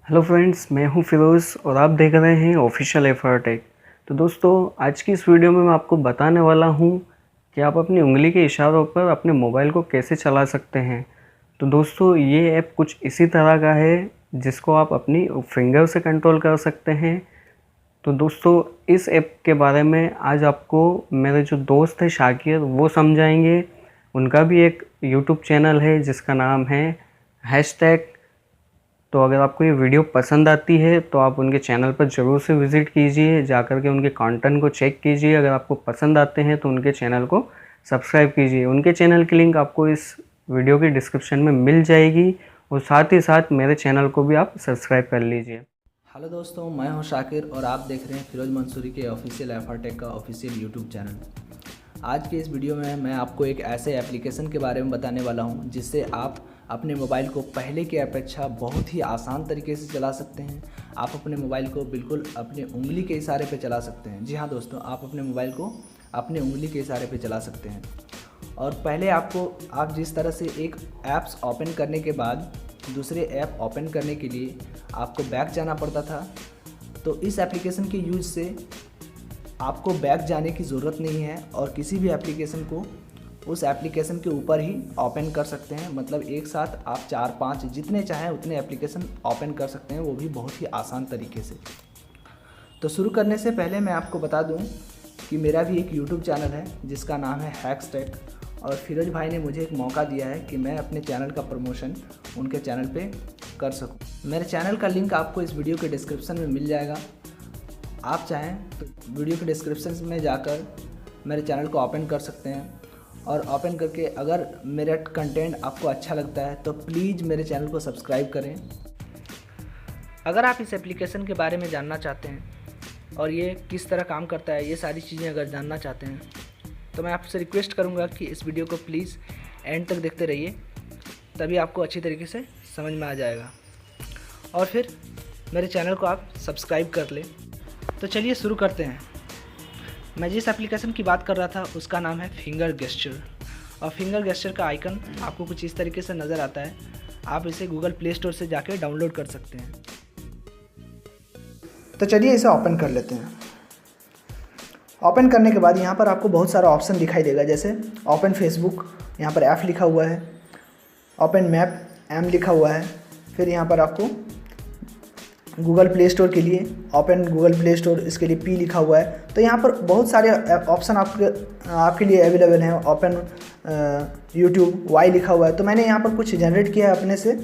Hello friends, मैं हूं फिरोज़ और आप देख रहे हैं ऑफिशियल एफर टेक। तो दोस्तों, आज की इस वीडियो में मैं आपको बताने वाला हूं कि आप अपनी उंगली के इशारों पर अपने मोबाइल को कैसे चला सकते हैं। तो दोस्तों, ये ऐप कुछ इसी तरह का है जिसको आप अपनी फिंगर से कंट्रोल कर सकते हैं। तो दोस्तों, इस ऐप के बारे में आज आपको मेरे जो दोस्त है शाकिर वो समझाएंगे। उनका भी एक यूट्यूब चैनल है जिसका नाम है हैशटैग। तो अगर आपको ये वीडियो पसंद आती है तो आप उनके चैनल पर ज़रूर से विज़िट कीजिए, जाकर के उनके कंटेंट को चेक कीजिए। अगर आपको पसंद आते हैं तो उनके चैनल को सब्सक्राइब कीजिए। उनके चैनल की लिंक आपको इस वीडियो के डिस्क्रिप्शन में मिल जाएगी और साथ ही साथ मेरे चैनल को भी आप सब्सक्राइब कर लीजिए। हेलो दोस्तों, मैं हूं शाकिर और आप देख रहे हैं फिरोज मंसूरी के ऑफिशियल एफरटेक का ऑफिशियल यूट्यूब चैनल। आज के इस वीडियो में मैं आपको एक ऐसे एप्लीकेशन के बारे में बताने वाला हूं जिससे आप अपने मोबाइल को पहले की अपेक्षा बहुत ही आसान तरीके से चला सकते हैं। आप अपने मोबाइल को बिल्कुल अपने उंगली के इशारे पर चला सकते हैं। जी हाँ दोस्तों, आप अपने मोबाइल को अपने उंगली के इशारे पर चला सकते हैं। और पहले आप जिस तरह से एक ऐप्स ओपन करने के बाद दूसरे ऐप ओपन करने के लिए आपको बैक जाना पड़ता था, तो इस एप्लीकेशन के यूज से आपको बैक जाने की ज़रूरत नहीं है और किसी भी एप्लीकेशन को उस एप्लीकेशन के ऊपर ही ओपन कर सकते हैं। मतलब एक साथ आप 4-5 जितने चाहें उतने एप्लीकेशन ओपन कर सकते हैं, वो भी बहुत ही आसान तरीके से। तो शुरू करने से पहले मैं आपको बता दूं कि मेरा भी एक यूट्यूब चैनल है जिसका नाम है हैक्सटेक, और फिरोज भाई ने मुझे एक मौका दिया है कि मैं अपने चैनल का प्रमोशन उनके चैनल पे कर सकूं। मेरे चैनल का लिंक आपको इस वीडियो के डिस्क्रिप्शन में मिल जाएगा। आप चाहें तो वीडियो के डिस्क्रिप्शन में जाकर मेरे चैनल को ओपन कर सकते हैं, और ओपन करके अगर मेरा कंटेंट आपको अच्छा लगता है तो प्लीज़ मेरे चैनल को सब्सक्राइब करें। अगर आप इस एप्लीकेशन के बारे में जानना चाहते हैं और ये किस तरह काम करता है, ये सारी चीज़ें अगर जानना चाहते हैं, तो मैं आपसे रिक्वेस्ट करूंगा कि इस वीडियो को प्लीज़ एंड तक देखते रहिए, तभी आपको अच्छी तरीके से समझ में आ जाएगा। और फिर मेरे चैनल को आप सब्सक्राइब कर लें। तो चलिए शुरू करते हैं। मैं जिस एप्लीकेशन की बात कर रहा था उसका नाम है फिंगर गेस्चर, और फिंगर गेस्चर का आइकन आपको कुछ इस तरीके से नज़र आता है। आप इसे गूगल प्ले स्टोर से जाके डाउनलोड कर सकते हैं। तो चलिए इसे ओपन कर लेते हैं। ओपन करने के बाद यहाँ पर आपको बहुत सारा ऑप्शन दिखाई देगा, जैसे ओपन फेसबुक, यहाँ पर एफ लिखा हुआ है, ओपन मैप एम लिखा हुआ है, फिर यहाँ पर आपको गूगल प्ले स्टोर के लिए ओपन गूगल प्ले स्टोर, इसके लिए पी लिखा हुआ है। तो यहाँ पर बहुत सारे ऑप्शन आपके लिए अवेलेबल हैं। ओपन यूट्यूब वाई लिखा हुआ है। तो मैंने यहाँ पर कुछ जनरेट किया है अपने से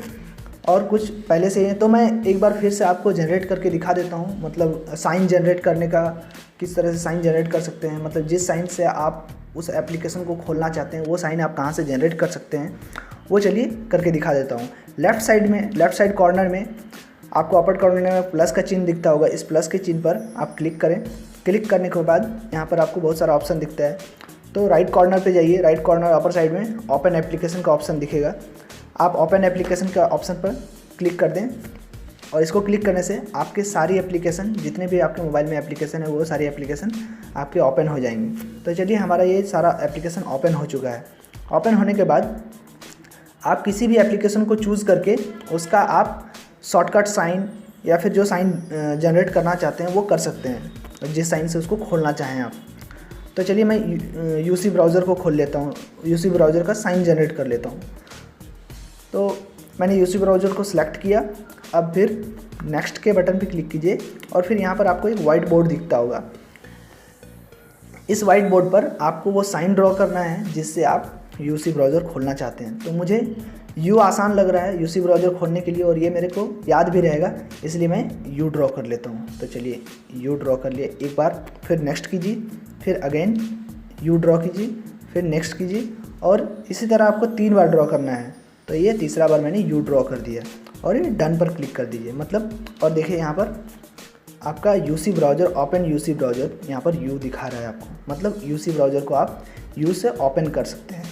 और कुछ पहले से ही है, तो मैं एक बार फिर से आपको जनरेट करके दिखा देता हूँ। मतलब साइन जनरेट करने का, किस तरह से साइन जनरेट कर सकते हैं, मतलब जिस साइन से आप उस एप्लीकेशन को खोलना चाहते हैं वो साइन आप कहाँ से जनरेट कर सकते हैं, वो चलिए करके दिखा देता हूँ। लेफ़्ट साइड कॉर्नर में आपको अपर कॉर्नर में प्लस का चिन्ह दिखता होगा। इस प्लस के चिन्ह पर आप क्लिक करें। क्लिक करने के बाद यहाँ पर आपको बहुत सारा ऑप्शन दिखता है। तो राइट कॉर्नर पे जाइए। राइट कॉर्नर अपर साइड में ओपन एप्लीकेशन का ऑप्शन दिखेगा। आप ओपन एप्लीकेशन का ऑप्शन पर क्लिक कर दें, और इसको क्लिक करने से आपके सारी एप्लीकेशन, जितने भी आपके मोबाइल में एप्लीकेशन है, वो सारी एप्लीकेशन आपके ओपन हो जाएंगी। तो चलिए, हमारा ये सारा एप्लीकेशन ओपन हो चुका है। ओपन होने के बाद आप किसी भी एप्लीकेशन को चूज़ करके उसका आप शॉर्टकट साइन या फिर जो साइन जनरेट करना चाहते हैं वो कर सकते हैं, जिस साइन से उसको खोलना चाहें आप। तो चलिए, मैं यूसी ब्राउज़र को खोल लेता हूँ, यूसी ब्राउज़र का साइन जनरेट कर लेता हूँ। तो मैंने यूसी ब्राउज़र को सिलेक्ट किया। अब फिर नेक्स्ट के बटन पे क्लिक कीजिए, और फिर यहाँ पर आपको एक वाइट बोर्ड दिखता होगा। इस वाइट बोर्ड पर आपको वो साइन ड्रॉ करना है जिससे आप यूसी ब्राउज़र खोलना चाहते हैं। तो मुझे यू आसान लग रहा है यूसी ब्राउज़र खोलने के लिए, और ये मेरे को याद भी रहेगा, इसलिए मैं यू ड्रॉ कर लेता हूँ। तो चलिए, यू ड्रॉ कर लिए एक बार, फिर नेक्स्ट कीजिए, फिर अगेन यू ड्रॉ कीजिए, फिर नेक्स्ट कीजिए, और इसी तरह आपको 3 बार ड्रॉ करना है। तो ये तीसरा बार मैंने यू ड्रॉ कर दिया, और ये डन पर क्लिक कर दीजिए। मतलब, और देखिए यहाँ पर आपका UC browser, open UC browser, यहाँ पर यू दिखा रहा है आपको। मतलब यूसी ब्राउज़र को आप यू से ओपन कर सकते हैं।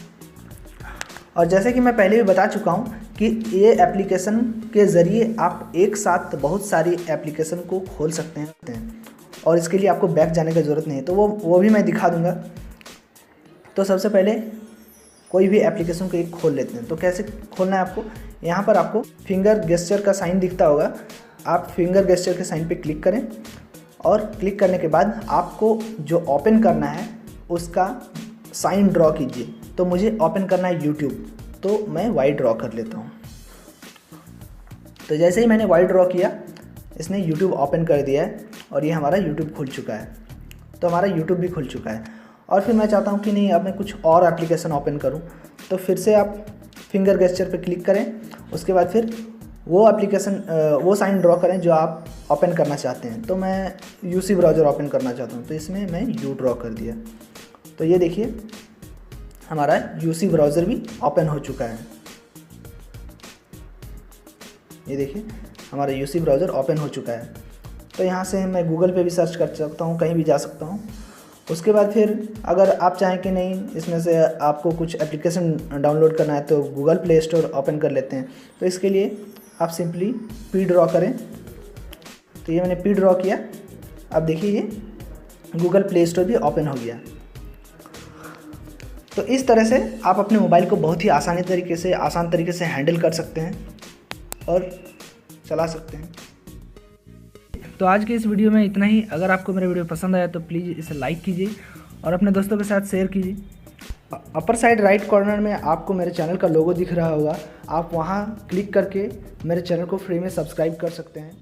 और जैसे कि मैं पहले भी बता चुका हूँ कि ये एप्लीकेशन के ज़रिए आप एक साथ बहुत सारी एप्लीकेशन को खोल सकते हैं, और इसके लिए आपको बैक जाने की ज़रूरत नहीं है। तो वो भी मैं दिखा दूँगा। तो सबसे पहले कोई भी एप्लीकेशन को एक खोल लेते हैं। तो कैसे खोलना है आपको, यहाँ पर आपको फिंगर गेस्चर का साइन दिखता होगा। आप फिंगर गेस्चर के साइन पे क्लिक करें और क्लिक करने के बाद आपको जो ओपन करना है उसका साइन ड्रॉ कीजिए। तो मुझे ओपन करना है यूट्यूब, तो मैं वाई ड्रॉ कर लेता हूँ। तो जैसे ही मैंने वाई ड्रॉ किया, इसने यूट्यूब ओपन कर दिया है और ये हमारा यूट्यूब खुल चुका है। तो हमारा यूट्यूब भी खुल चुका है। और फिर मैं चाहता हूँ कि नहीं, अब मैं कुछ और एप्लीकेशन ओपन करूँ, तो फिर से आप फिंगर गेस्चर पे क्लिक करें। उसके बाद फिर वो एप्लीकेशन वो साइन ड्रॉ करें जो आप ओपन करना चाहते हैं। तो मैं यूसी ब्राउज़र ओपन करना चाहता हूँ, तो इसमें मैं यू ड्रॉ कर दिया। तो ये देखिए हमारा यूसी ब्राउज़र भी ओपन हो चुका है। ये देखिए हमारा यूसी ब्राउज़र ओपन हो चुका है। तो यहाँ से मैं गूगल पे भी सर्च कर सकता हूँ, कहीं भी जा सकता हूँ। उसके बाद फिर अगर आप चाहें कि नहीं, इसमें से आपको कुछ एप्लीकेशन डाउनलोड करना है, तो गूगल प्ले स्टोर ओपन कर लेते हैं। तो इसके लिए आप सिंपली पी ड्रॉ करें। तो ये मैंने पी ड्रॉ किया। अब देखिए ये गूगल प्ले स्टोर भी ओपन हो गया। तो इस तरह से आप अपने मोबाइल को बहुत ही आसान तरीके से हैंडल कर सकते हैं और चला सकते हैं। तो आज के इस वीडियो में इतना ही। अगर आपको मेरा वीडियो पसंद आया तो प्लीज़ इसे लाइक कीजिए और अपने दोस्तों के साथ शेयर कीजिए। अपर साइड राइट कॉर्नर में आपको मेरे चैनल का लोगो दिख रहा होगा, आप वहाँ क्लिक करके मेरे चैनल को फ्री में सब्सक्राइब कर सकते हैं।